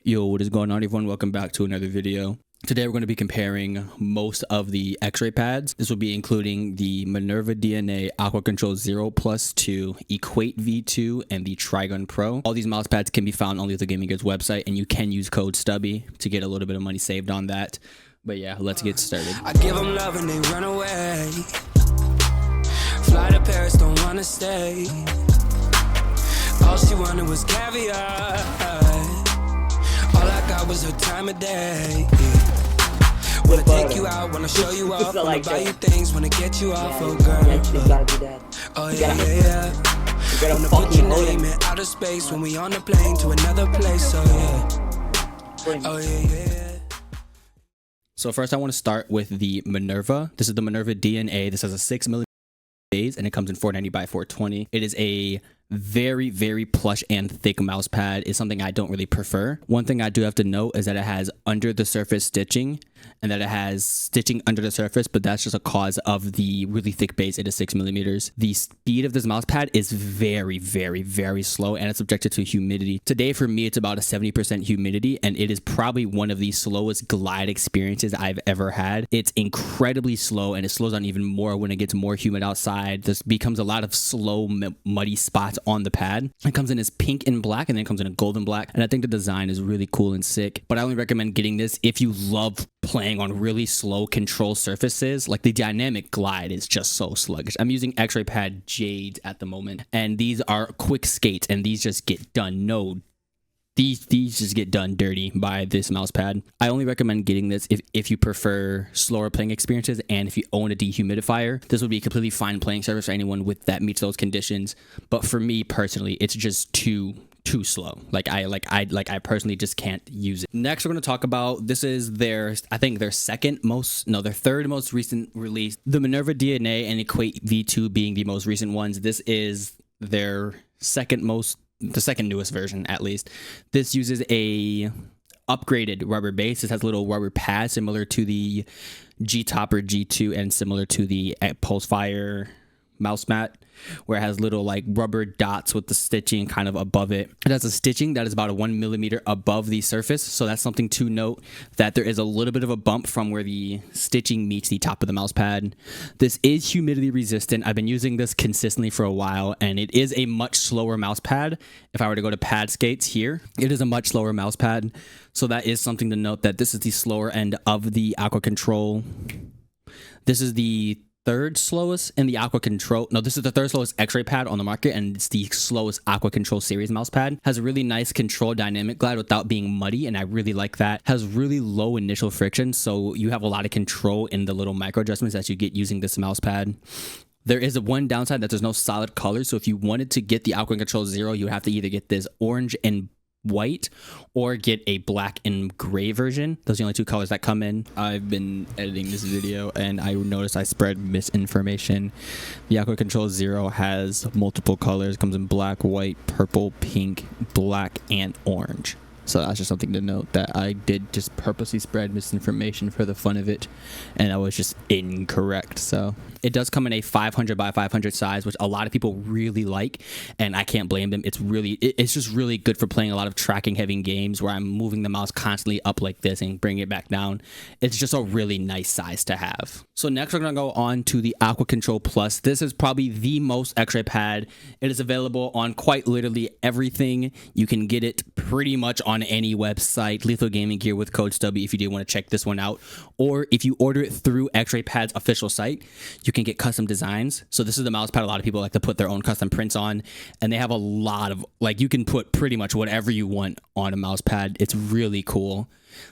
Yo, what is going on, everyone? Welcome back to another video. Today we're going to be comparing most of the Xraypads. This will be including the Minerva DNA Aqua Control 0+2, Equate V2, and the Traigun Pro. All these mouse pads can be found on the Gaming Gear's website, and you can use code Stubby to get a little bit of money saved on that. But yeah, let's get started. I give them love and they run away. Fly to Paris, don't wanna stay. All she wanted was caviar. All I got was her time of day. Wanna take you out, wanna show you off, wanna buy you things, wanna get you off, oh girl. Oh yeah, yeah, yeah. Wanna put your name in outer space when we on the plane to another place, oh yeah. Oh yeah, yeah. So first I want to start with the Minerva. This is the Minerva DNA. This has a 6mm base and it comes in 490 by 420. It is a very plush and thick mouse pad. Is something I don't really prefer. One thing I do have to note is that it has under the surface stitching and that it has stitching under the surface, but that's just a cause of the really thick base. It is 6mm. The speed of this mouse pad is very slow, and it's subjected to humidity. Today for me it's about a 70% humidity, and it is probably one of the slowest glide experiences I've ever had. It's incredibly slow, and it slows down even more when it gets more humid outside. This becomes a lot of slow muddy spots on the pad. It comes in as pink and black, and then it comes in a golden black, and I think the design is really cool and sick. But I only recommend getting this if you love playing on really slow control surfaces. Like, the dynamic glide is just so sluggish. I'm using Xraypad Jade at the moment, and these are quick skates, and these just get done. These just get done dirty by this mouse pad. I only recommend getting this if you prefer slower playing experiences, and if you own a dehumidifier. This would be a completely fine playing surface for anyone with that meets those conditions. But for me personally, it's just too slow. I personally just can't use it. Next, we're going to talk about, this is their, I think their third most recent release. The Minerva DNA and Equate V2 being the most recent ones. This is their the second newest version, at least. This uses a upgraded rubber base. This has a little rubber pad similar to the G-Top or G2 and similar to the Pulsefire mouse mat, where it has little like rubber dots with the stitching kind of above it. It has a stitching that is about a 1mm above the surface, so that's something to note, that there is a little bit of a bump from where the stitching meets the top of the mouse pad. This is humidity resistant. I've been using this consistently for a while, and it is a much slower mouse pad. If I were to go to pad skates here, it is a much slower mouse pad, so that is something to note, that this is the slower end of the Aqua Control. This is the third slowest in the Aqua Control. No, this is the third slowest Xraypad on the market, and it's the slowest Aqua Control series mouse pad. Has a really nice control dynamic glide without being muddy, and I really like that. Has really low initial friction, so you have a lot of control in the little micro adjustments that you get using this mouse pad. There is one downside, that there's no solid color, so if you wanted to get the Aqua Control 0, you would have to either get this orange and white or get a black and gray version. Those are the only two colors that come in. I've been editing this video and I noticed I spread misinformation. The Aqua Control 0 has multiple colors. It comes in black, white, purple, pink, black, and orange. So that's just something to note, that I did just purposely spread misinformation for the fun of it, and I was just incorrect. So it does come in a 500 by 500 size, which a lot of people really like, and I can't blame them. It's just really good for playing a lot of tracking heavy games where I'm moving the mouse constantly up like this and bringing it back down. It's just a really nice size to have. So next we're going to go on to the Aqua Control Plus. This is probably the most Xraypad. It is available on quite literally everything. You can get it pretty much on any website. Lethal Gaming Gear with code Stubby if you do want to check this one out. Or if you order it through Xraypad's official site, you can get custom designs. So this is the mouse pad a lot of people like to put their own custom prints on, and they have a lot of, like, you can put pretty much whatever you want on a mouse pad. It's really cool.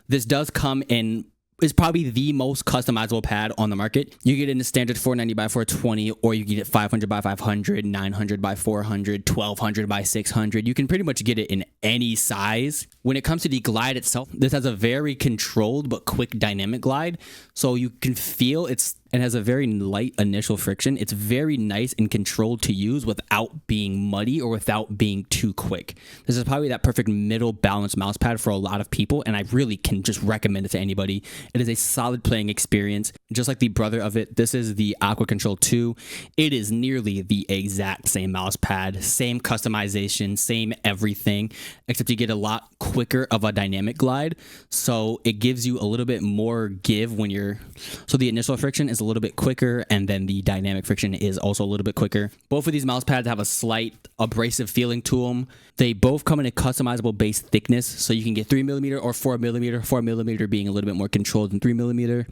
This does come in, is probably the most customizable pad on the market. You get it in the standard 490 by 420, or you can get 500 by 500, 900 by 400, 1200 by 600. You can pretty much get it in any size. When it comes to the glide itself, this has a very controlled but quick dynamic glide. So you can feel it's and has a very light initial friction. It's very nice and controlled to use without being muddy or without being too quick. This is probably that perfect middle balanced mouse pad for a lot of people, and I really can just recommend it to anybody. It is a solid playing experience. Just like the brother of it, this is the Aqua Control 2. It is nearly the exact same mouse pad, same customization, same everything, except you get a lot quicker of a dynamic glide. So it gives you a little bit more give when you're, so the initial friction is a little bit quicker, and then the dynamic friction is also a little bit quicker. Both of these mouse pads have a slight abrasive feeling to them. They both come in a customizable base thickness, so you can get 3mm or 4mm, 4mm being a little bit more controlled than 3mm,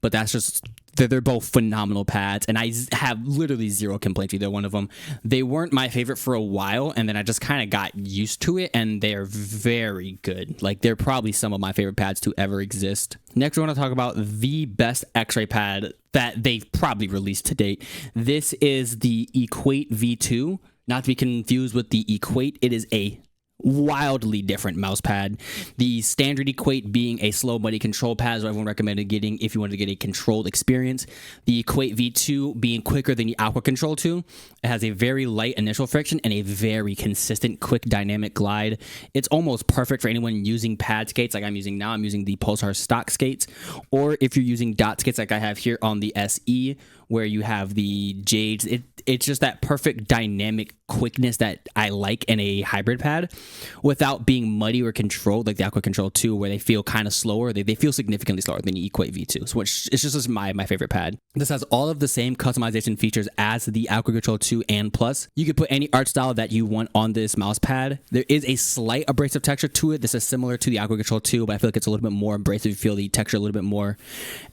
but that's just, they're both phenomenal pads, and I have literally zero complaints with either one of them. They weren't my favorite for a while, and then I just kind of got used to it, and they're very good. Like, they're probably some of my favorite pads to ever exist. Next, we want to talk about the best Xraypad that they've probably released to date. This is the Equate V2, not to be confused with the Equate. It is a wildly different mouse pad. The standard Equate being a slow muddy control pad, so everyone recommended getting if you wanted to get a controlled experience. The Equate V2 being quicker than the Aqua Control 2. It has a very light initial friction and a very consistent quick dynamic glide. It's almost perfect for anyone using pad skates like I'm using now. I'm using the Pulsar stock skates, or if you're using dot skates like I have here on the SE, where you have the Jades. It's just that perfect dynamic quickness that I like in a hybrid pad without being muddy or controlled like the Aqua Control 2, where they feel kind of slower. They feel significantly slower than the Equate V2, so which is just my favorite pad. This has all of the same customization features as the Aqua Control 2 and Plus. You can put any art style that you want on this mouse pad. There is a slight abrasive texture to it. This is similar to the Aqua Control 2, but I feel like it's a little bit more abrasive. You feel the texture a little bit more.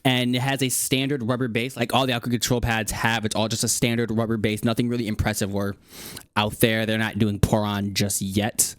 And it has a standard rubber base like all the Aqua Control pads have. It's all just a standard rubber base, nothing really impressive or out there. They're not doing pour on just yet,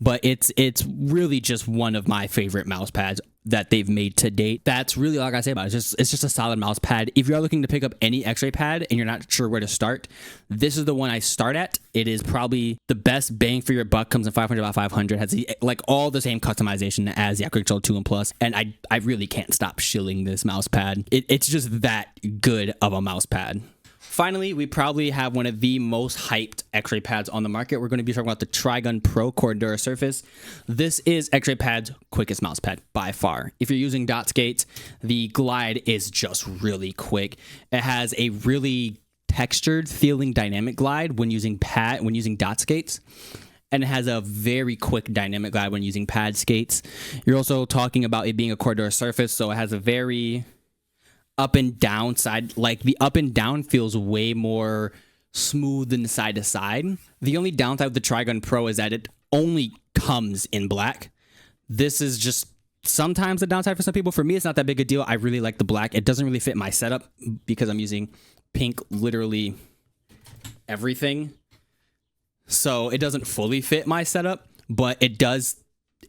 but it's really just one of my favorite mouse pads that they've made to date. That's really all I gotta say about it. It's just a solid mouse pad. If you're looking to pick up any Xraypad and you're not sure where to start, this is the one I start at. It is probably the best bang for your buck. Comes in 500 by 500. Has like all the same customization as the Aqua Control 2 and Plus, and I really can't stop shilling this mouse pad. It's just that good of a mouse pad. Finally, we probably have one of the most hyped Xraypads on the market. We're going to be talking about the Traigun Pro Cordura Surface. This is Xraypad's quickest mouse pad by far. If you're using dot skates, the glide is just really quick. It has a really textured feeling dynamic glide when using dot skates, and it has a very quick dynamic glide when using pad skates. You're also talking about it being a Cordura Surface, so it has a very up and down side. Like, the up and down feels way more smooth than side to side. The only downside of the Traigun Pro is that it only comes in black. This is just sometimes the downside for some people. For me, it's not that big a deal. I really like the black. It doesn't really fit my setup because I'm using pink literally everything, so it doesn't fully fit my setup, but it does.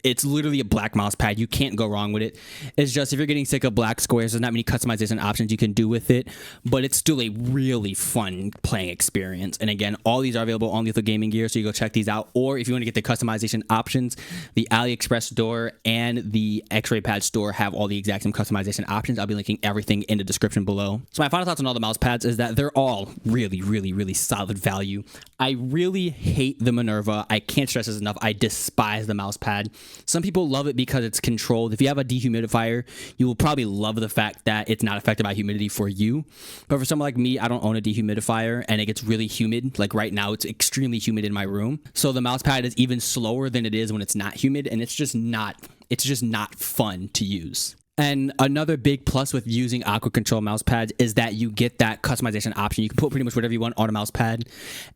It's literally a black mouse pad. You can't go wrong with it. It's just if you're getting sick of black squares, there's not many customization options you can do with it, but it's still a really fun playing experience. And again, all these are available on Lethal Gaming Gear, so you go check these out. Or if you want to get the customization options, the AliExpress store and the Xraypad store have all the exact same customization options. I'll be linking everything in the description below. So my final thoughts on all the mouse pads is that they're all really solid value. I really hate the Minerva. I can't stress this enough. I despise the mouse pad. Some people love it because it's controlled. If you have a dehumidifier, you will probably love the fact that it's not affected by humidity for you. But for someone like me, I don't own a dehumidifier and it gets really humid. Like right now, it's extremely humid in my room. So the mouse pad is even slower than it is when it's not humid, and it's just not fun to use. And another big plus with using Aqua Control mouse pads is that you get that customization option. You can put pretty much whatever you want on a mouse pad,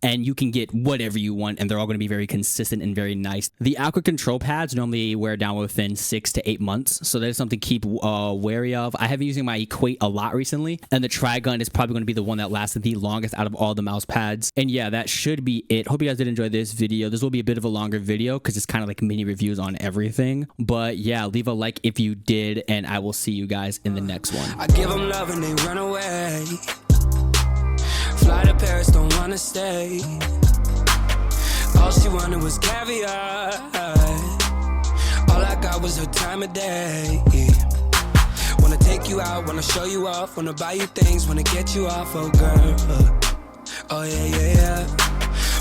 and you can get whatever you want, and they're all going to be very consistent and very nice. The Aqua Control pads normally wear down within 6 to 8 months, so that is something to keep wary of. I have been using my Equate a lot recently, and the Traigun is probably going to be the one that lasted the longest out of all the mouse pads. And yeah, that should be it. Hope you guys did enjoy this video. This will be a bit of a longer video because it's kind of like mini reviews on everything. But yeah, leave a like if you did, and I will see you guys in the next one. I give them love and they run away. Fly to Paris, don't wanna stay. All she wanted was caviar. All I got was her time of day. Wanna Wanna take you out, wanna show you off, wanna buy you things, wanna get you off, oh girl. Oh yeah, yeah, yeah.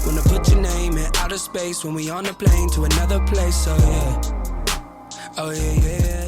Wanna put your name in outer space when we on a plane to another place, oh yeah. Oh yeah, yeah, yeah.